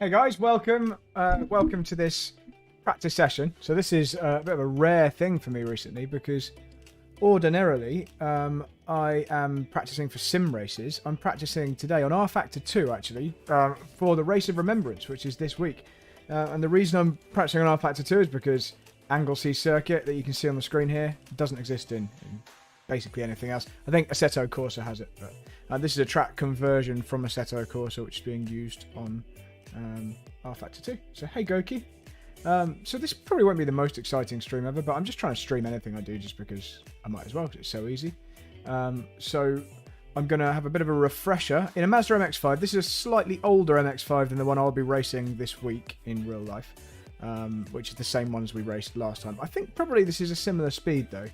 Hey guys, welcome to this practice session. So this is a bit of a rare thing for me recently because ordinarily I am practicing for sim races. I'm practicing today on rFactor 2 actually for the Race of Remembrance, which is this week. And the reason I'm practicing on rFactor 2 is because Anglesey Circuit that you can see on the screen here doesn't exist in basically anything else. I think Assetto Corsa has it, but this is a track conversion from Assetto Corsa which is being used on rFactor 2. So hey Goki. So this probably won't be the most exciting stream ever, but I'm just trying to stream anything I do just because I might as well, because it's so easy. So I'm going to have a bit of a refresher in a Mazda MX-5. This is a slightly older MX-5 than the one I'll be racing this week in real life, which is the same one as we raced last time. I think probably this is a similar speed though.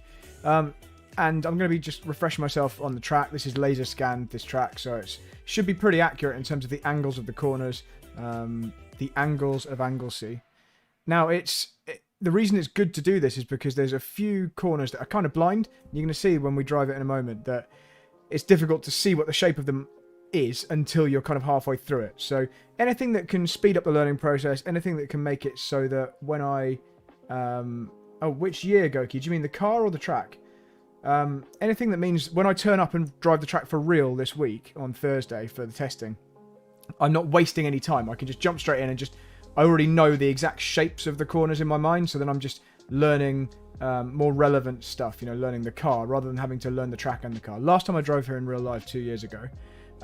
And I'm going to be just refreshing myself on the track. This is laser scanned, this track, so it should be pretty accurate in terms of the angles of the corners, the angles of Anglesey. Now, the reason it's good to do this is because there's a few corners that are kind of blind. You're going to see when we drive it in a moment that it's difficult to see what the shape of them is until you're kind of halfway through it. So anything that can speed up the learning process, anything that can make it so that when I... oh, which year, Goki? Do you mean the car or the track? Anything that means when I turn up and drive the track for real this week on Thursday for the testing, I'm not wasting any time. I can just jump straight in and I already know the exact shapes of the corners in my mind, so then I'm just learning more relevant stuff, you know, learning the car rather than having to learn the track and the car. Last time I drove here in real life 2 years ago,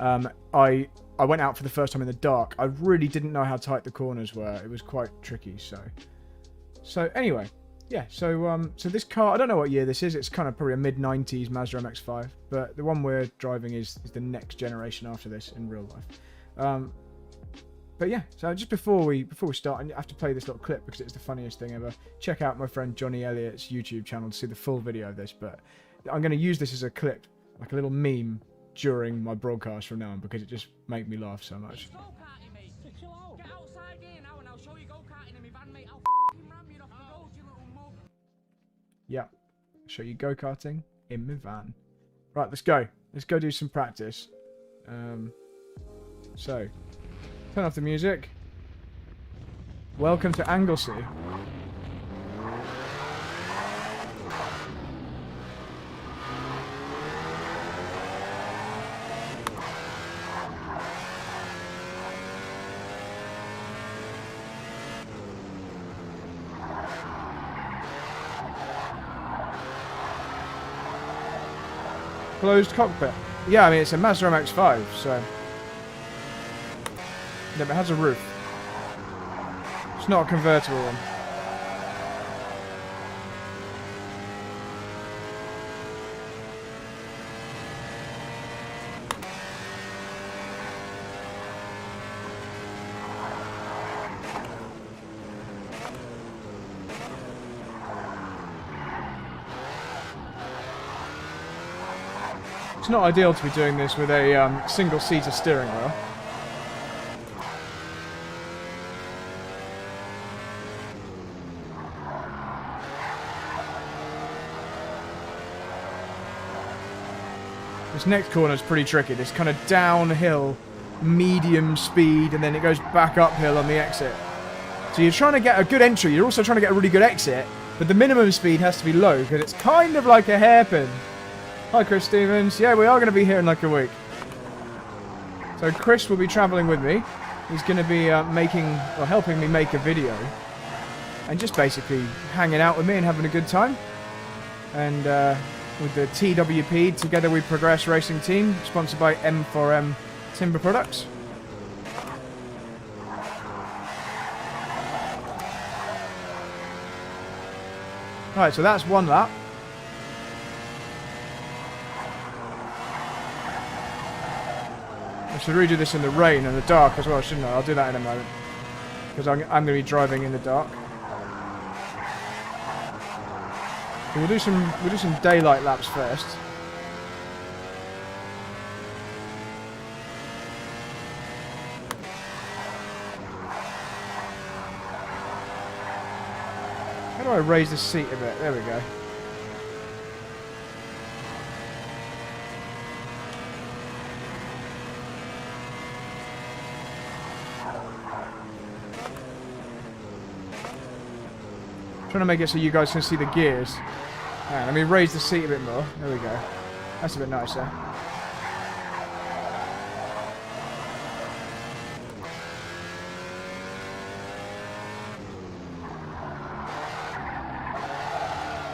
I went out for the first time in the dark. I really didn't know how tight the corners were. It was quite tricky, so anyway. Yeah, so this car, I don't know what year this is. It's kind of probably a mid-90s Mazda MX-5, but the one we're driving is the next generation after this in real life. But yeah, so just before we start, I have to play this little clip because it's the funniest thing ever. Check out my friend Johnny Elliott's YouTube channel to see the full video of this, but I'm going to use this as a clip, like a little meme during my broadcast from now on because it just makes me laugh so much. Yeah, show you go-karting in my van. Right, let's go. Let's go do some practice. So, turn off the music. Welcome to Anglesey. Closed cockpit. Yeah, I mean, it's a Mazda MX-5, so... Yeah, but it has a roof. It's not a convertible one. It's not ideal to be doing this with a single-seater steering wheel. This next corner is pretty tricky. This kind of downhill, medium speed, and then it goes back uphill on the exit. So you're trying to get a good entry. You're also trying to get a really good exit, but the minimum speed has to be low because it's kind of like a hairpin. Hi, Chris Stevens. Yeah, we are going to be here in like a week. So Chris will be traveling with me. He's going to be helping me make a video. And just basically hanging out with me and having a good time. And with the TWP, Together We Progress Racing Team, sponsored by M4M Timber Products. Alright, so that's one lap. I should redo this in the rain and the dark as well, shouldn't I? I'll do that in a moment. Because I'm going to be driving in the dark. So we'll do some daylight laps first. How do I raise the seat a bit? There we go. Trying to make it so you guys can see the gears. Right, let me raise the seat a bit more. There we go. That's a bit nicer.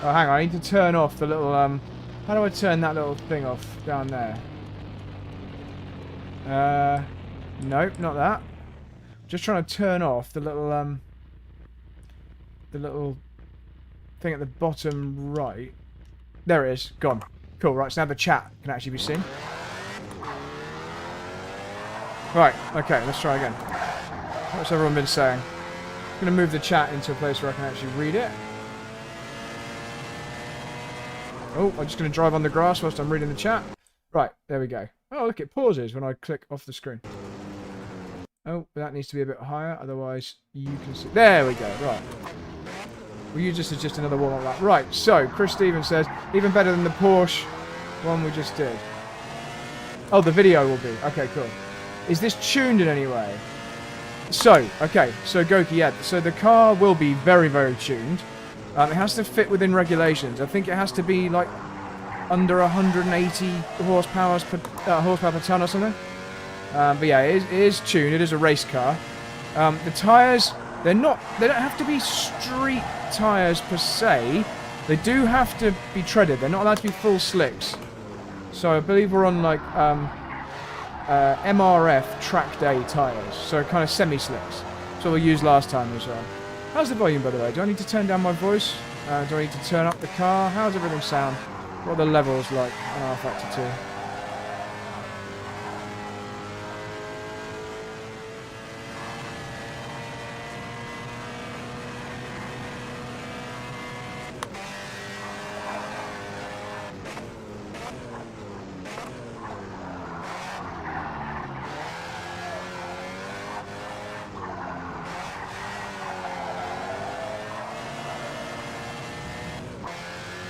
Oh, hang on. I need to turn off the little, how do I turn that little thing off down there? Nope, not that. Just trying to turn off the little thing at the bottom right. There it is. Gone. Cool. Right, so now the chat can actually be seen. Right, okay, let's try again. What's everyone been saying? I'm going to move the chat into a place where I can actually read it. Oh, I'm just going to drive on the grass whilst I'm reading the chat. Right, there we go. Oh, look, it pauses when I click off the screen. Oh, that needs to be a bit higher, otherwise you can see... There we go, right. We'll use this as just another warm-up lap. Right, so, Chris Stevens says, even better than the Porsche one we just did. Oh, the video will be. Okay, cool. Is this tuned in any way? So, okay, so Goki, yeah, so the car will be very, very tuned. It has to fit within regulations. I think it has to be, like, under 180 horsepower per ton or something. But yeah, it is tuned. It is a race car. The tyres, they don't have to be street tyres per se. They do have to be treaded. They're not allowed to be full slicks. So I believe we're on like MRF track day tyres. So kind of semi-slicks. That's what we used last time as well. How's the volume, by the way? Do I need to turn down my voice? Do I need to turn up the car? How does everything sound? What are the levels like on rFactor 2?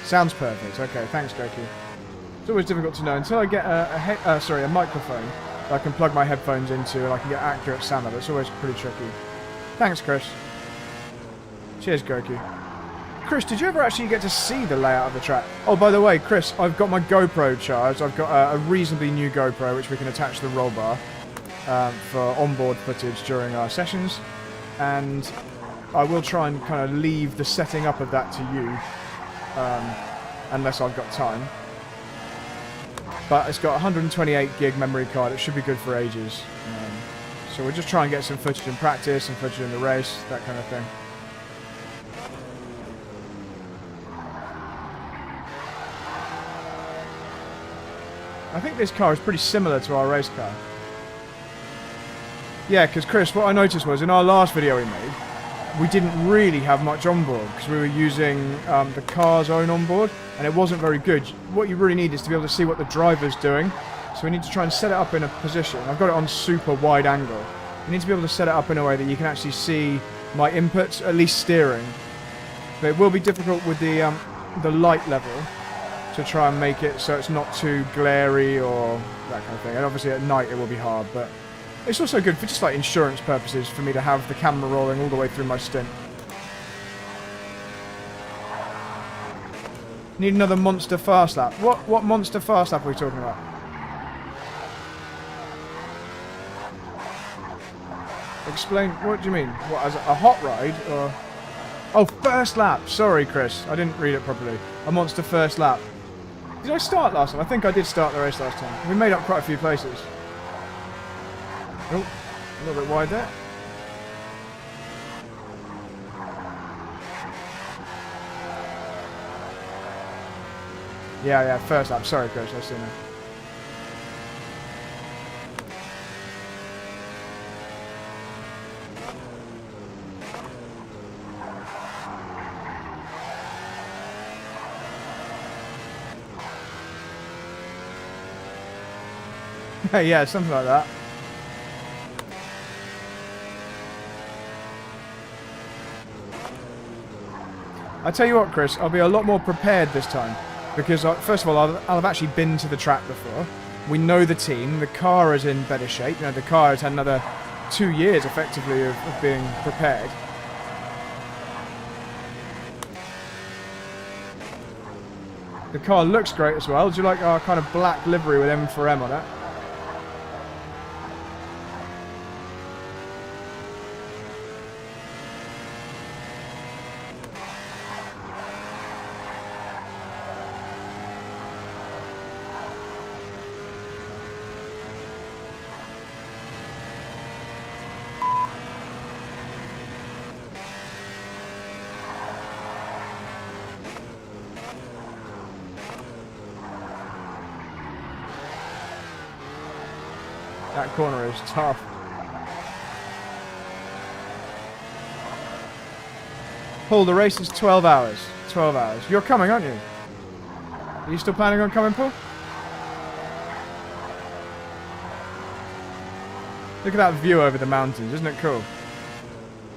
Sounds perfect. Okay, thanks, Goku. It's always difficult to know until I get a microphone that I can plug my headphones into and I can get accurate sound of it. It's always pretty tricky. Thanks, Chris. Cheers, Goku. Chris, did you ever actually get to see the layout of the track? Oh, by the way, Chris, I've got my GoPro charged. I've got a reasonably new GoPro which we can attach to the roll bar for onboard footage during our sessions. And I will try and kind of leave the setting up of that to you. Unless I've got time. But it's got 128 gig memory card. It should be good for ages. So we'll just try and get some footage in practice, some footage in the race, that kind of thing. I think this car is pretty similar to our race car. Yeah, because Chris, what I noticed was in our last video we made, we didn't really have much onboard because we were using the car's own onboard and it wasn't very good. What you really need is to be able to see what the driver's doing. So we need to try and set it up in a position. I've got it on super wide angle. You need to be able to set it up in a way that you can actually see my inputs, at least steering. But it will be difficult with the light level to try and make it so it's not too glary or that kind of thing. And obviously at night it will be hard, but it's also good for just like insurance purposes for me to have the camera rolling all the way through my stint. Need another monster fast lap. What monster fast lap are we talking about? Explain, what do you mean? What, as a hot ride or... Oh, first lap. Sorry, Chris. I didn't read it properly. A monster first lap. Did I start last time? I think I did start the race last time. We made up quite a few places. Oh, a little bit wide there. Yeah, first lap. Sorry, Chris. I see now. Yeah, something like that. I tell you what, Chris, I'll be a lot more prepared this time. Because, first of all, I'll have actually been to the track before. We know the team. The car is in better shape. You know, the car has had another 2 years, effectively, of being prepared. The car looks great as well. Do you like our kind of black livery with M4M on it? That corner is tough. Paul, the race is 12 hours. 12 hours. You're coming, aren't you? Are you still planning on coming, Paul? Look at that view over the mountains. Isn't it cool?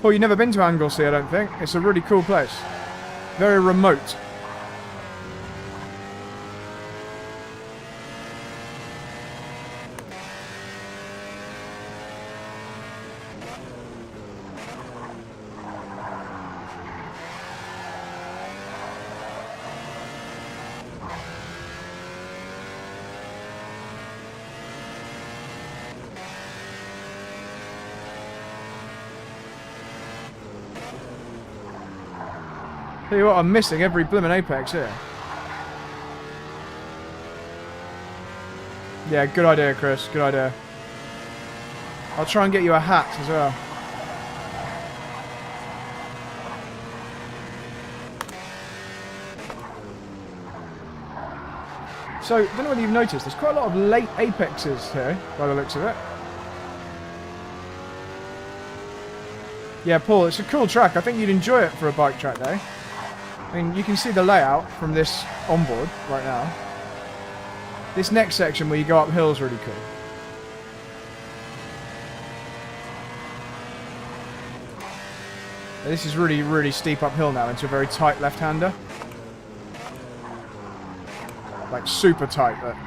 Paul, you've never been to Anglesey, I don't think. It's a really cool place. Very remote. Tell you what, I'm missing every blimmin' apex here. Yeah, good idea, Chris. Good idea. I'll try and get you a hat as well. So, I don't know whether you've noticed, there's quite a lot of late apexes here, by the looks of it. Yeah, Paul, it's a cool track. I think you'd enjoy it for a bike track day. I mean, you can see the layout from this onboard right now. This next section where you go uphill is really cool. This is really, really steep uphill now into a very tight left-hander. Like, super tight, but...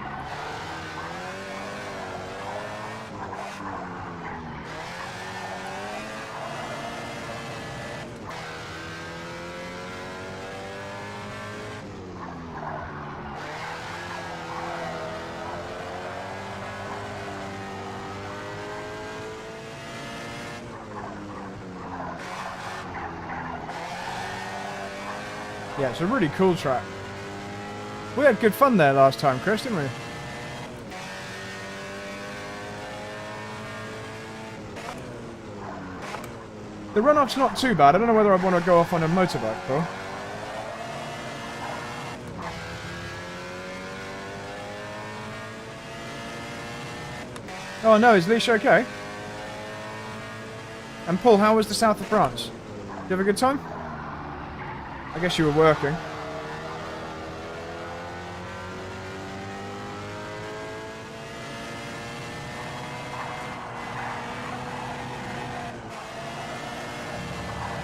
yeah, it's a really cool track. We had good fun there last time, Chris, didn't we? The runoff's not too bad. I don't know whether I want to go off on a motorbike, though. Oh no, is Leash okay? And Paul, how was the south of France? Did you have a good time? I guess you were working.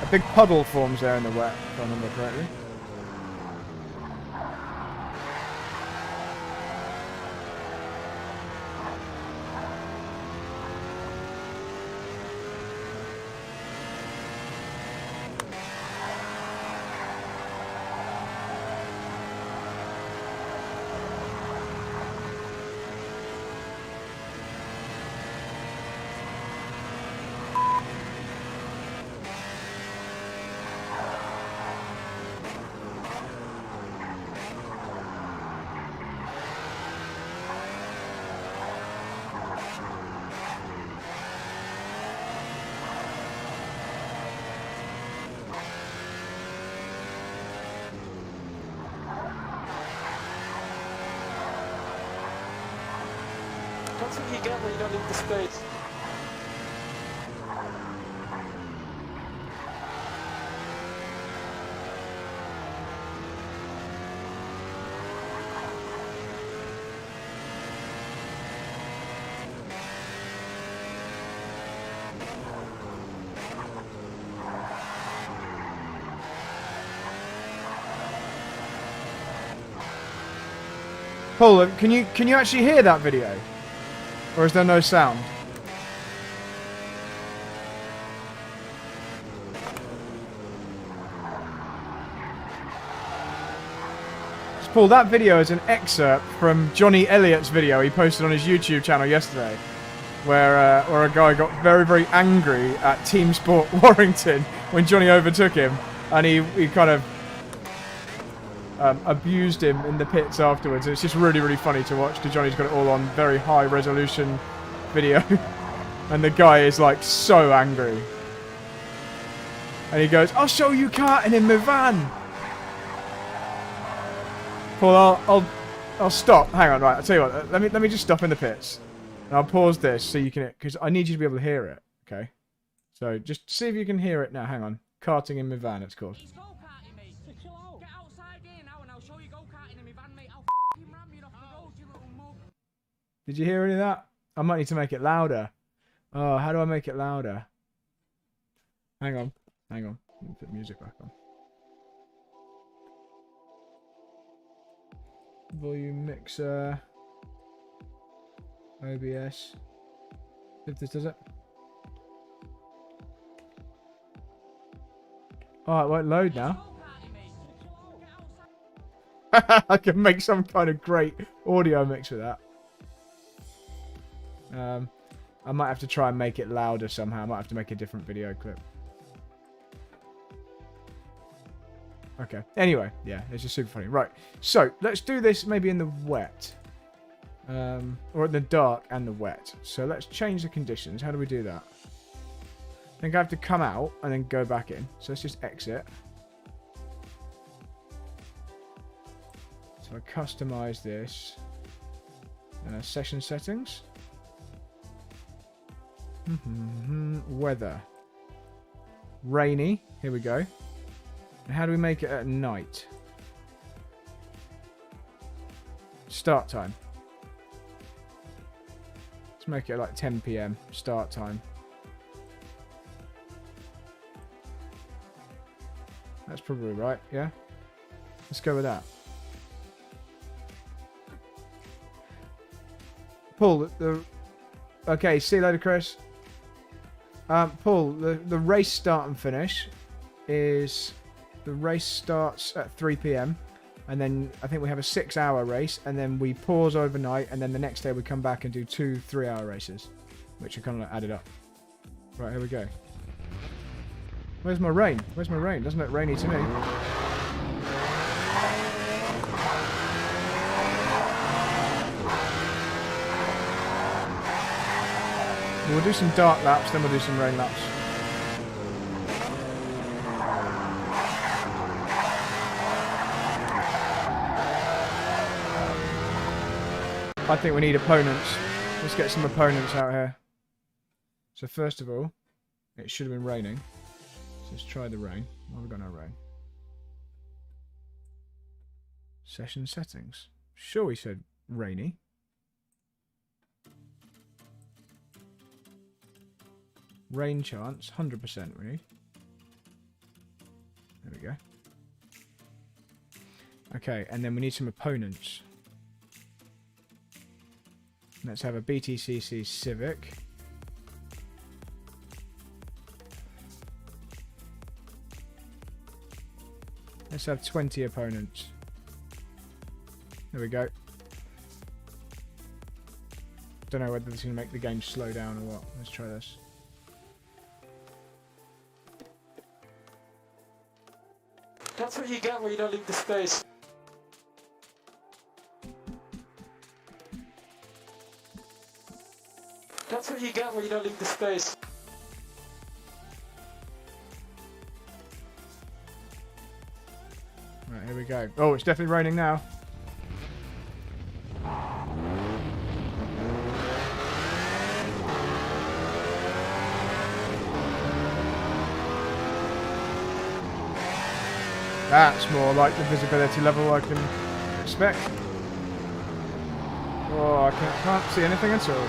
A big puddle forms there in the wet, if I remember correctly. I don't think you get when you don't leave the space. Paul, can you actually hear that video? Or is there no sound? Paul, that video is an excerpt from Johnny Elliott's video he posted on his YouTube channel yesterday, where a guy got very, very angry at Team Sport Warrington when Johnny overtook him, and he kind of abused him in the pits afterwards. It's just really, really funny to watch because Johnny's got it all on very high resolution video, and the guy is like so angry, and he goes, "I'll show you karting in my van." Paul, I'll stop. Hang on, right. I'll tell you what. Let me just stop in the pits, and I'll pause this so you can, because I need you to be able to hear it. Okay. So just see if you can hear it now. Hang on. Karting in my van. It's called. He's go-karting, mate. Chill out. Get outside here now, and I'll show you go-karting in my van, mate. I'll f***ing ram you off the road, you little mug. Did you hear any of that? I might need to make it louder. Oh, how do I make it louder? Hang on. Hang on. Let me put music back on. Volume mixer. OBS. If this does it. Oh, it won't load now. I can make some kind of great audio mix with that. I might have to try and make it louder somehow. I might have to make a different video clip. Okay. Anyway, yeah, it's just super funny. Right. So, let's do this maybe in the wet. Or in the dark and the wet. So, let's change the conditions. How do we do that? I think I have to come out and then go back in. So, let's just exit. So, I customize this. Session settings. Weather. Rainy. Here we go. And how do we make it at night? Start time. Let's make it like 10 PM. Start time. That's probably right, yeah? Let's go with that. Paul, okay, see you later, Chris. Paul, the race start and finish is... The race starts at 3 PM, and then I think we have a 6-hour race, and then we pause overnight, and then the next day we come back and do 2 3-hour races, which are kind of added up. Right, here we go. Where's my rain? Where's my rain? Doesn't look rainy to me. We'll do some dark laps, then we'll do some rain laps. I think we need opponents. Let's get some opponents out here. So first of all, it should have been raining. So let's try the rain. Why have we got no rain? Session settings. Sure, we said rainy. Rain chance, 100% we need. There we go. Okay, and then we need some opponents. Let's have a BTCC Civic. Let's have 20 opponents. There we go. Don't know whether this is going to make the game slow down or what. Let's try this. That's what you get when you don't leave the space. That's what you get when you don't leave the space. Right, here we go. Oh, it's definitely raining now. That's more like the visibility level I can expect. Oh, I can't see anything at all.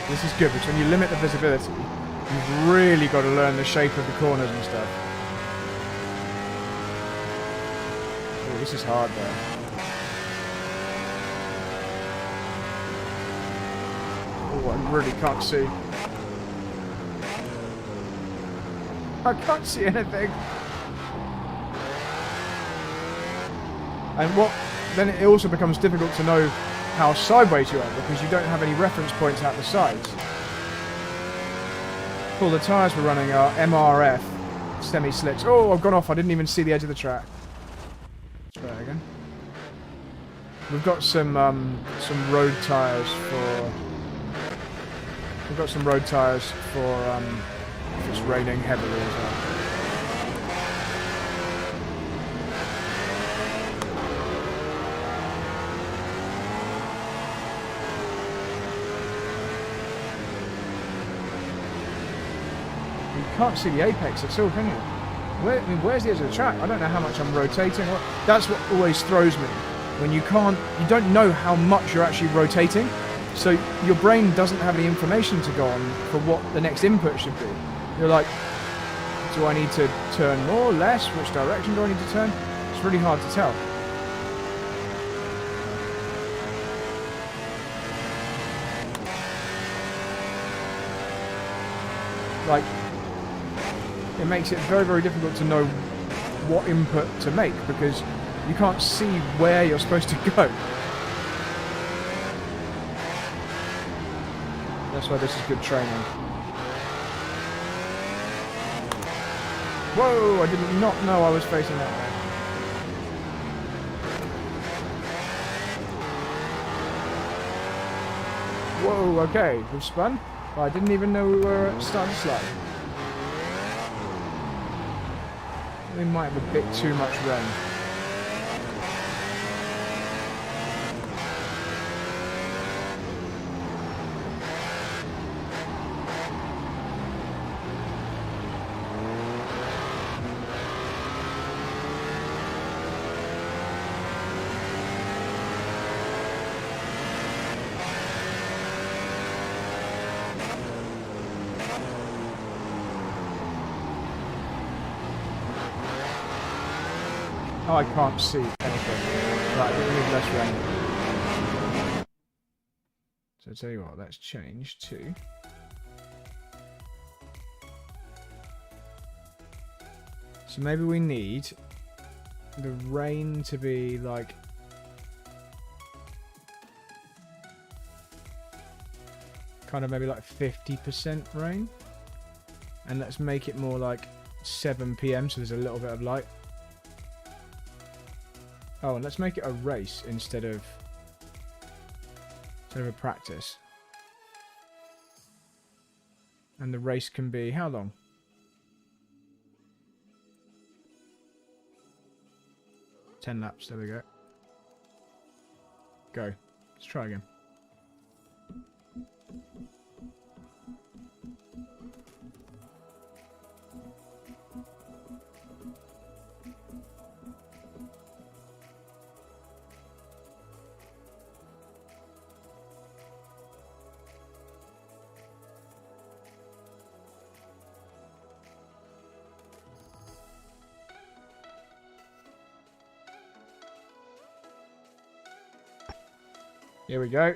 This is good because when you limit the visibility, you've really got to learn the shape of the corners and stuff. Oh, this is hard though. Oh, I really can't see. I can't see anything. And then it also becomes difficult to know how sideways you are because you don't have any reference points at the sides. All the tyres we're running are MRF semi-slicks. Oh, I've gone off. I didn't even see the edge of the track. Let's try it again. We've got some road tyres for. We've got some road tyres for if it's raining heavily as well. You can't see the apex at all, can you? Where's the edge of the track? I don't know how much I'm rotating. That's what always throws me. When you don't know how much you're actually rotating, so your brain doesn't have any information to go on for what the next input should be. You're like, do I need to turn more, less? Which direction do I need to turn? It's really hard to tell. Like, it makes it very, very difficult to know what input to make because you can't see where you're supposed to go. That's why this is good training. Whoa, I did not know I was facing that way. Whoa, okay, we've spun. But I didn't even know we were starting to slide. We might have a bit too much rain. Oh, I can't see anything. Right, I think we need less rain. So I'll tell you what, let's change to... So maybe we need the rain to be like... kind of maybe like 50% rain. And let's make it more like 7 PM so there's a little bit of light. Oh, and let's make it a race instead of a practice. And the race can be how long? 10 laps, there we go. Go. Let's try again. Here we go.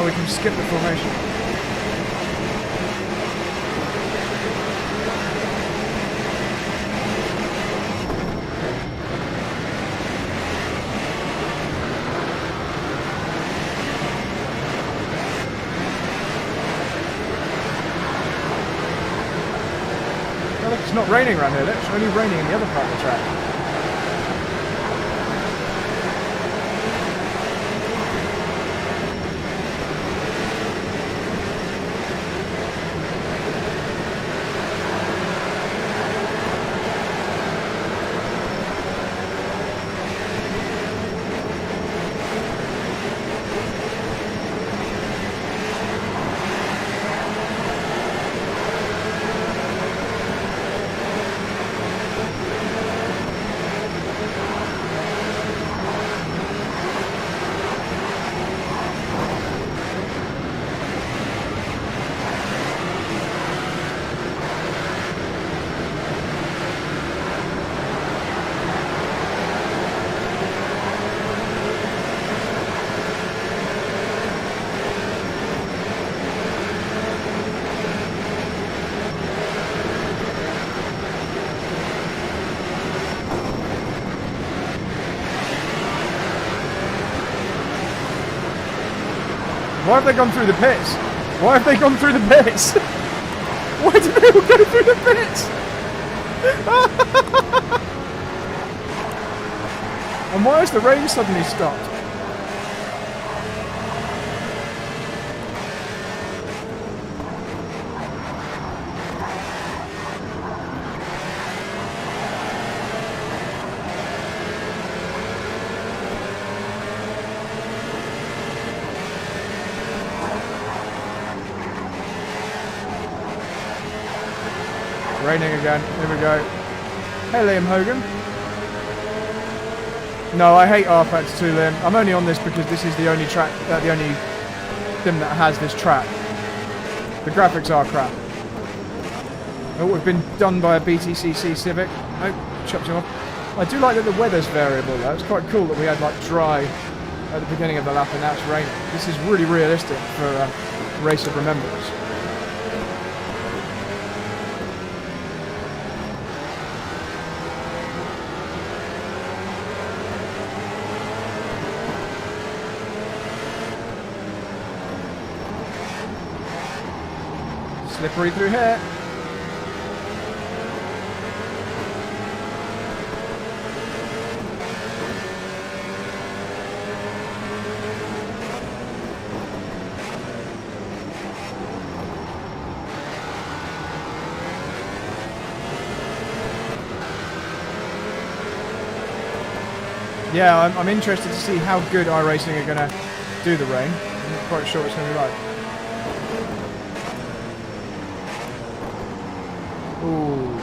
Oh, we can skip the formation. not raining around here. It's only raining in the other part of the track. Why have they gone through the pits? Why have they gone through the pits? Why did they all go through the pits? And why has the rain suddenly stopped? Raining again. Here we go. Hey, Liam Hogan. No, I hate rFactor 2, Liam. I'm only on this because this is the only track, the only thing that has this track. The graphics are crap. It would have been done by a BTCC Civic. Oh, chopped him off. I do like that the weather's variable though. It's quite cool that we had like dry at the beginning of the lap and now it's raining. This is really realistic for Race of Remembrance. Slippery through here. Yeah, I'm interested to see how good iRacing are going to do the rain. I'm not quite sure what it's going to be like. Ooh.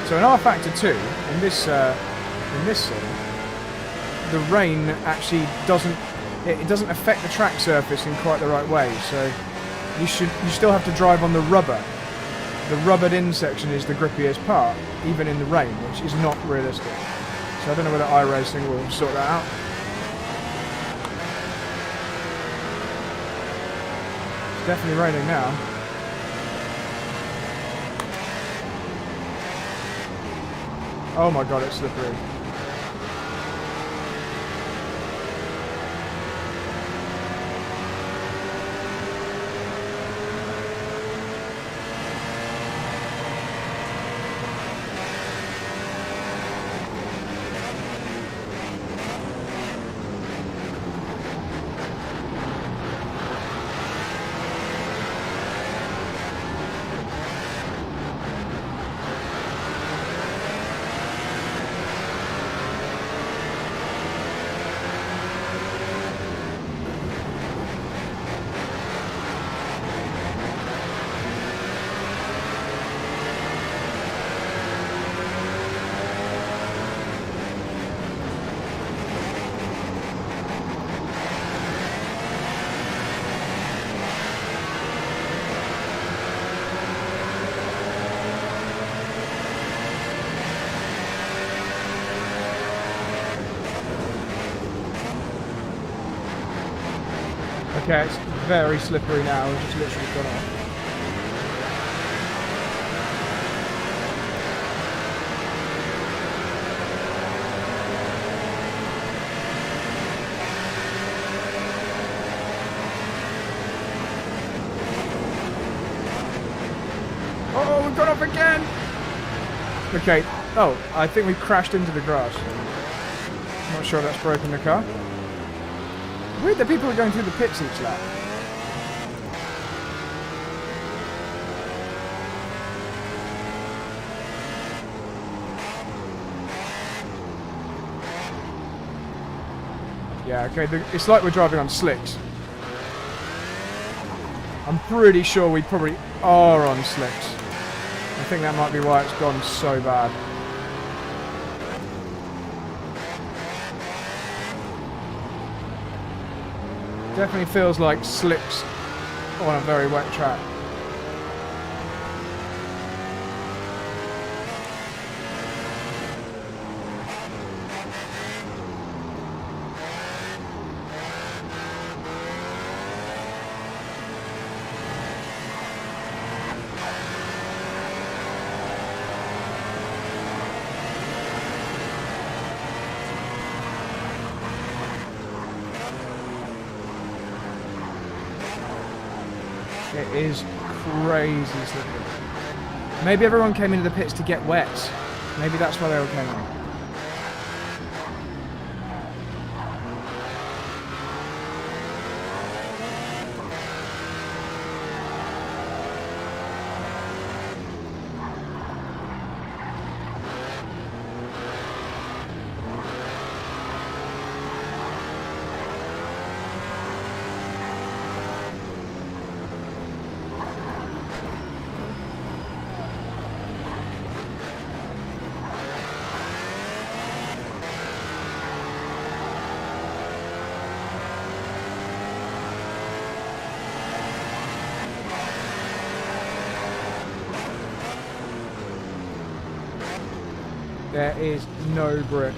So in rFactor 2, in this scene, the rain actually doesn't affect the track surface in quite the right way. So you still have to drive on the rubber. The rubbered in section is the grippiest part, even in the rain, which is not realistic. So I don't know whether iRacing will sort that out. It's definitely raining now. Oh my god, it's slippery. Okay, it's very slippery now, it's just literally gone off. gone off again! Okay. Oh, I think we crashed into the grass. Not sure that's broken the car. Weird that people are going through the pits each lap. Yeah, okay, it's like we're driving on slicks. I'm pretty sure we probably are on slicks. I think that might be why it's gone so bad. Definitely feels like slicks on a very wet track. It is crazy slippery. Maybe everyone came into the pits to get wet. Maybe that's why they all came on. There is no grip.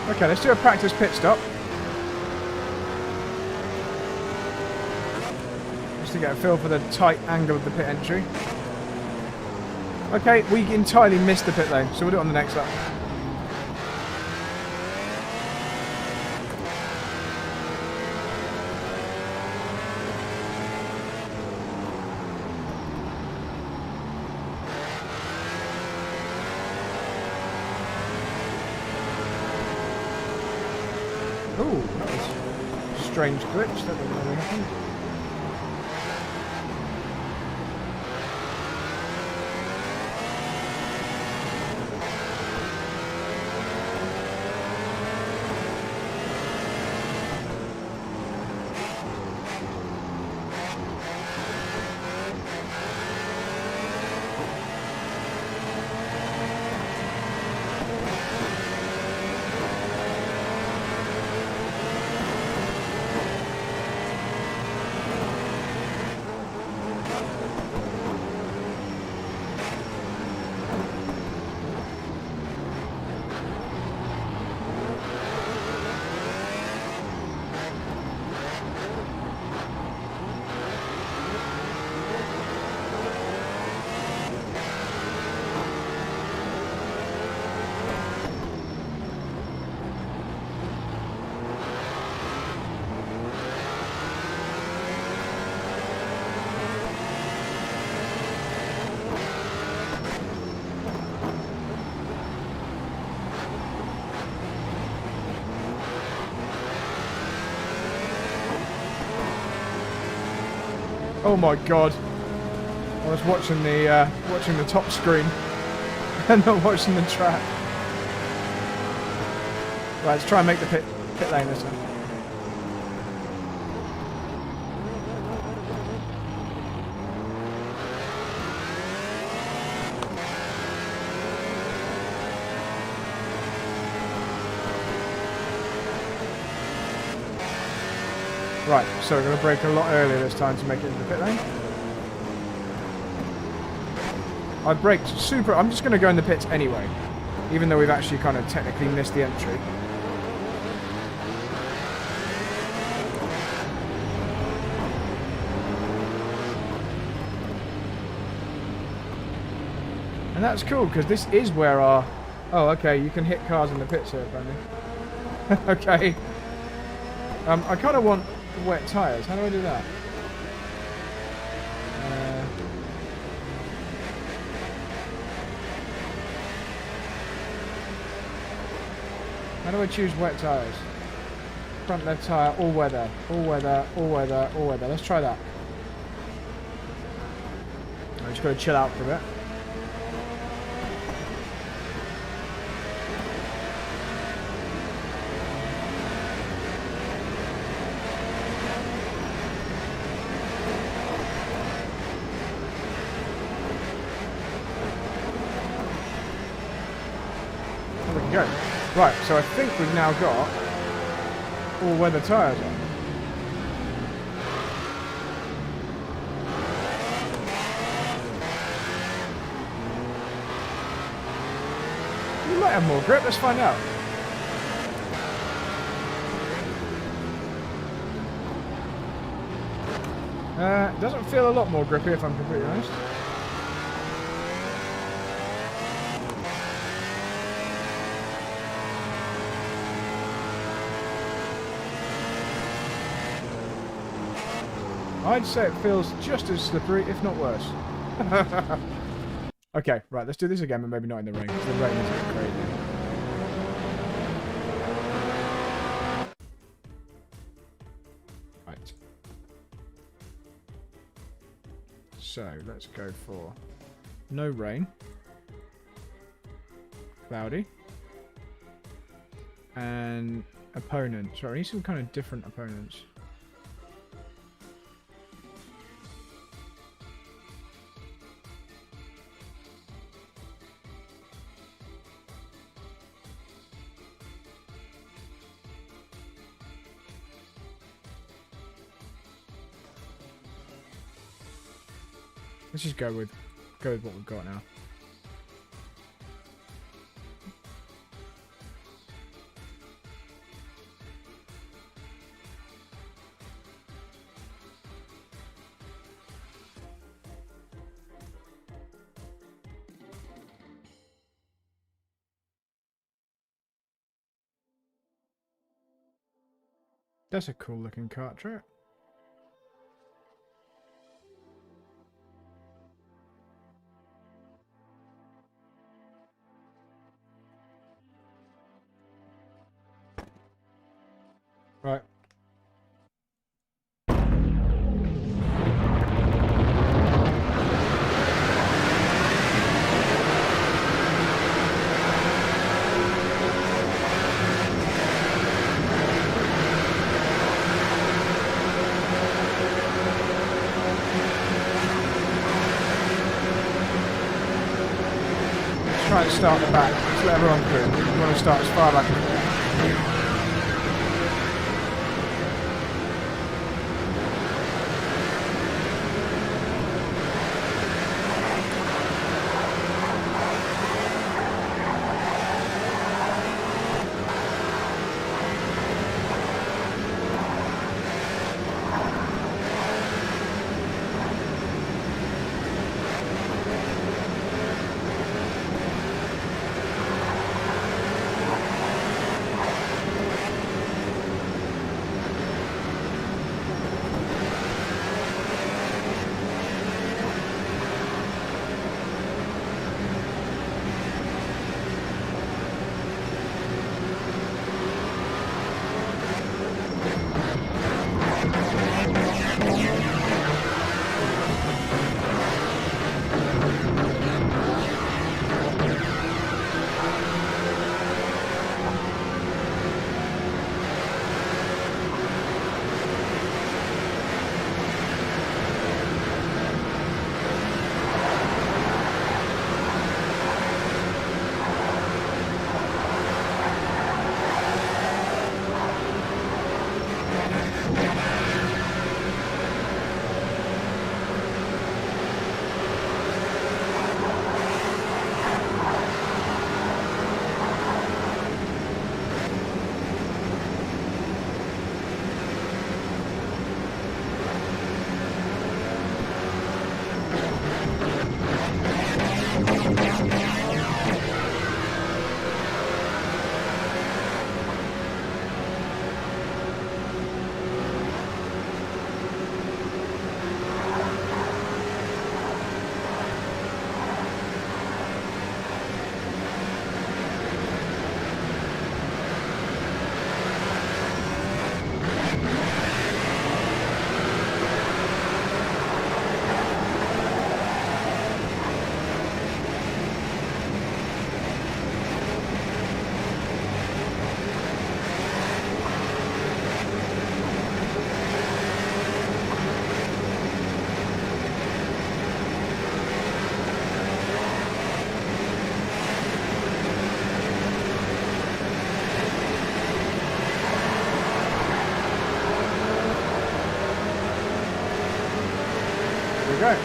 Okay, let's do a practice pit stop. Just to get a feel for the tight angle of the pit entry. Okay, we entirely missed the pit lane, so we'll do it on the next lap. Oh, that was a strange glitch. That didn't really happen. Oh my god. I was watching the top screen and not watching the track. Right, let's try and make the pit lane this time. Right, so we're going to brake a lot earlier this time to make it into the pit lane. I braked super... I'm just going to go in the pits anyway, even though we've actually kind of technically missed the entry. And that's cool, because this is where our... Oh, okay, you can hit cars in the pits here, apparently. Okay. I kind of want wet tyres. How do I do that? How do I choose wet tyres? Front left tyre, all weather, all weather, all weather, all weather. Let's try that. I just got to chill out for a bit. Go. Right, so I think we've now got all-weather tyres on. You might have more grip, let's find out. It doesn't feel a lot more grippy if I'm completely honest. I'd say it feels just as slippery, if not worse. Okay, right, let's do this again, but maybe not in the rain, because the rain is crazy. Right. So, let's go for no rain. Cloudy. And opponents. Right, I need some kind of different opponents. Let's just go with what we've got now. That's a cool looking kart track. Right. Try and start the back. Just let everyone through. You want to start as far back as you can. we go.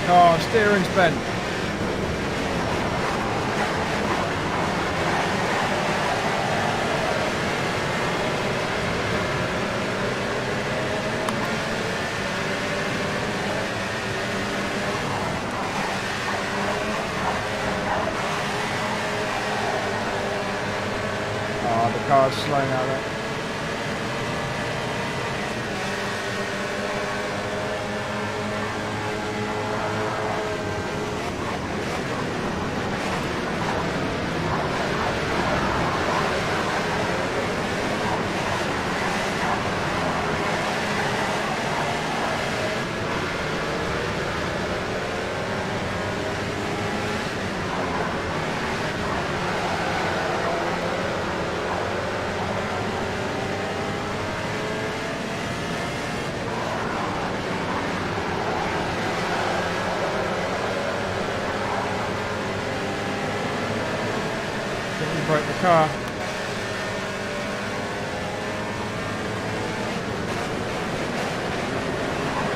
Oh, steering's bent. Oh, the car's slowing out there. Broke the car.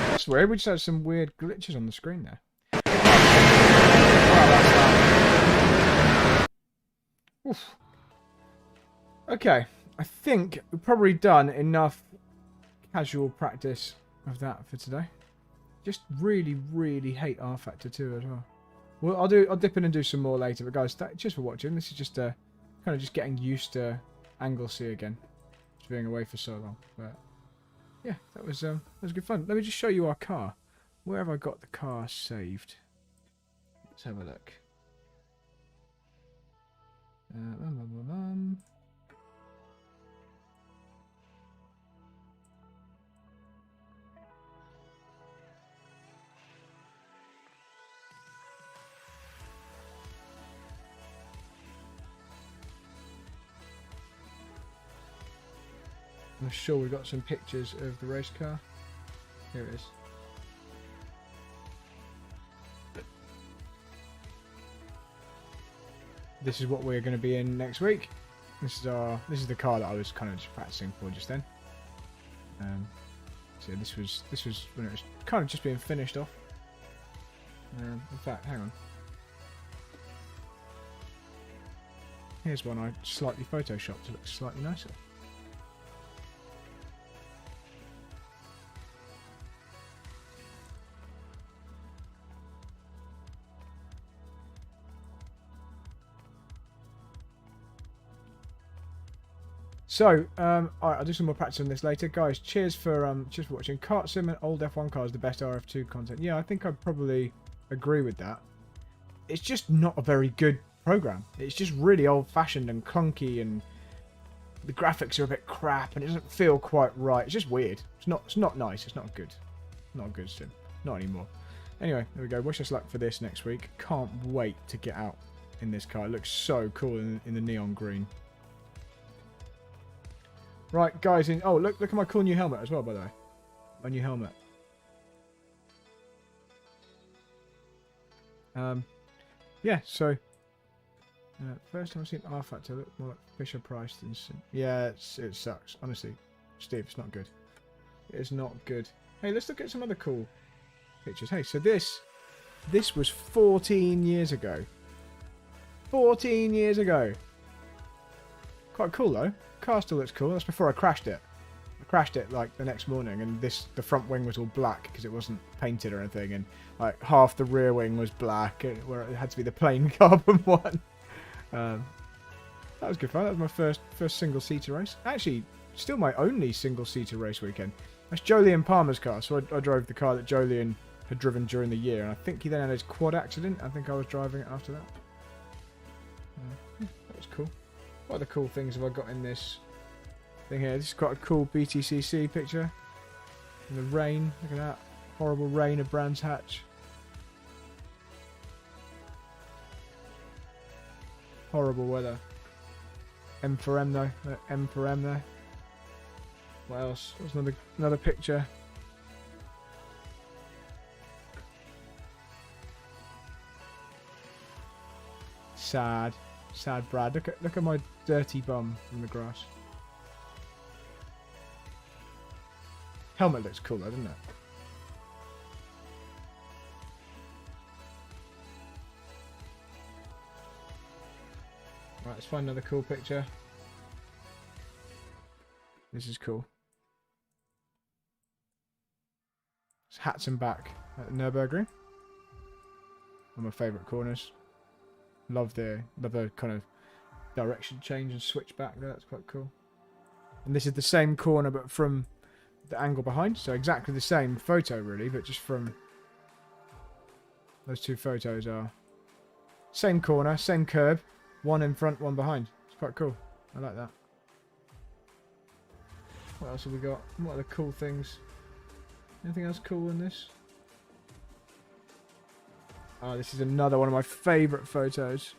That's weird. We just had some weird glitches on the screen there. Oof. Okay, I think we've probably done enough casual practice of that for today. Just really, really hate rFactor 2 as well. Well, I'll dip in and do some more later. But guys, just for watching. This is just kind of just getting used to Anglesey again, just being away for so long. But yeah, that was good fun. Let me just show you our car. Where have I got the car saved? Let's have a look. I'm sure we've got some pictures of the race car. Here it is. This is what we're going to be in next week. This is the car that I was kind of just practicing for just then. So this was when it was kind of just being finished off. In fact, hang on. Here's one I slightly photoshopped to look slightly nicer. So, alright, I'll do some more practice on this later. Guys, cheers for watching. Kart Sim and old F1 cars, the best RF2 content. Yeah, I think I'd probably agree with that. It's just not a very good program. It's just really old-fashioned and clunky, and the graphics are a bit crap, and it doesn't feel quite right. It's just weird. It's not nice. It's not good. Not a good sim. Not anymore. Anyway, there we go. Wish us luck for this next week. Can't wait to get out in this car. It looks so cool in the neon green. Right, guys. Oh, look at my cool new helmet as well, by the way. My new helmet. Yeah, so first time I've seen rFactor look more like Fisher Price than yeah, it sucks. Honestly, Steve, it's not good. It's not good. Hey, let's look at some other cool pictures. Hey, so this was 14 years ago. 14 years ago. Quite cool though. Car still looks cool. That's before I crashed it. I crashed it like the next morning, and the front wing was all black because it wasn't painted or anything, and like half the rear wing was black, where it had to be the plain carbon one. That was good fun. That was my first single-seater race. Actually, still my only single-seater race weekend. That's Jolyon Palmer's car, so I drove the car that Jolyon had driven during the year, and I think he then had his quad accident. I think I was driving it after that. That was cool. What other cool things have I got in this thing here? This is quite a cool BTCC picture. In the rain, look at that. Horrible rain of Brands Hatch. Horrible weather. M for M though. M for M there. What else? There's another picture. Sad. Sad Brad. Look at my dirty bum in the grass. Helmet looks cool though, doesn't it? Right, let's find another cool picture. This is cool. It's Hats and Back at Nürburgring. One of my favourite corners. Love the kind of direction change and switch back there. That's quite cool. And this is the same corner, but from the angle behind. So exactly the same photo, really, but just from those two photos are same corner, same curb. One in front, one behind. It's quite cool. I like that. What else have we got? What other cool things? Anything else cool in this? Oh, this is another one of my favourite photos.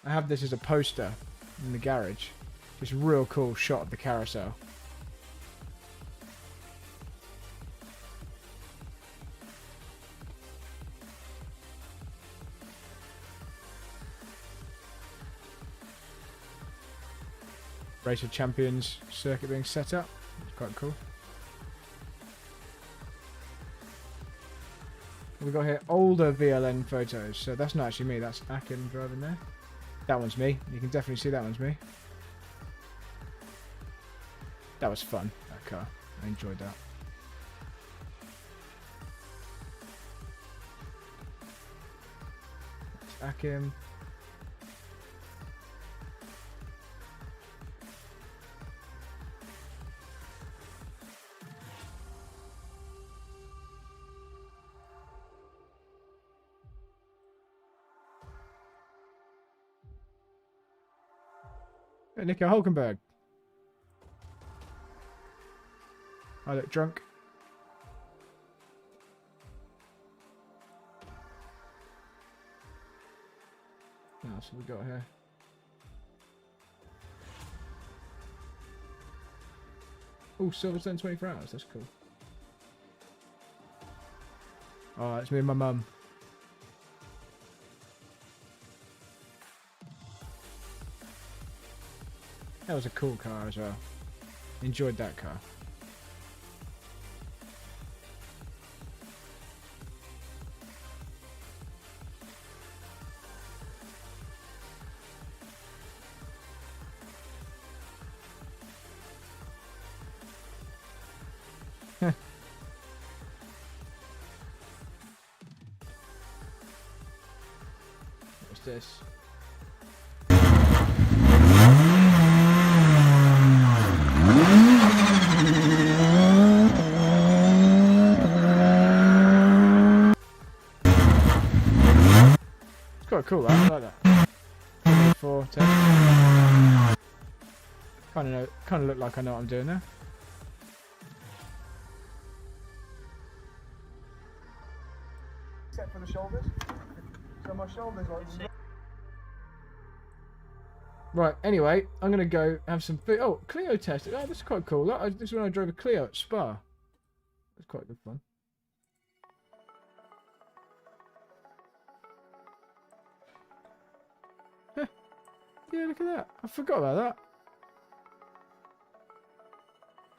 I have this as a poster in the garage. It's a real cool shot of the carousel. Race of Champions circuit being set up. It's quite cool. We've got here older VLN photos. So that's not actually me. That's Akin driving there. That one's me. You can definitely see that one's me. That was fun, that car. I enjoyed that. That's Akin. Nico Hulkenberg. I look drunk. What else have we got here? Oh, Silverstone 24 hours. That's cool. Oh, it's me and my mum. That was a cool car as well. Enjoyed that car. What's this? quite cool, right? I like that. 4, 10. Kind of look like I know what I'm doing there. Except for the shoulders. So my shoulders like. Right. Anyway, I'm gonna go have some food. Oh, Clio test. Oh, this is quite cool. This is when I drove a Clio at Spa. It's quite good fun. Yeah, look at that. I forgot about that.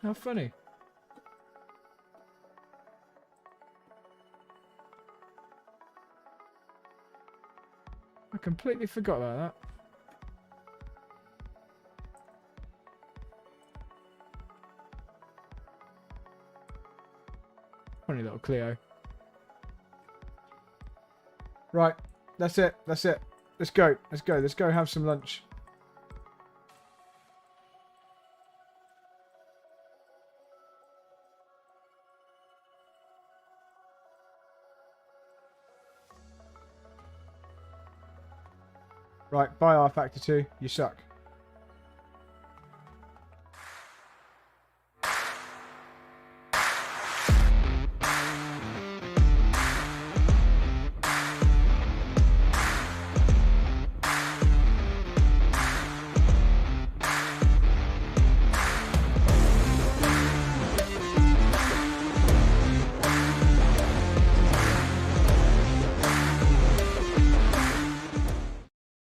How funny. I completely forgot about that. Funny little Clio. Right, that's it. That's it. Let's go. Let's go. Let's go have some lunch. Right, bye rFactor 2. You suck.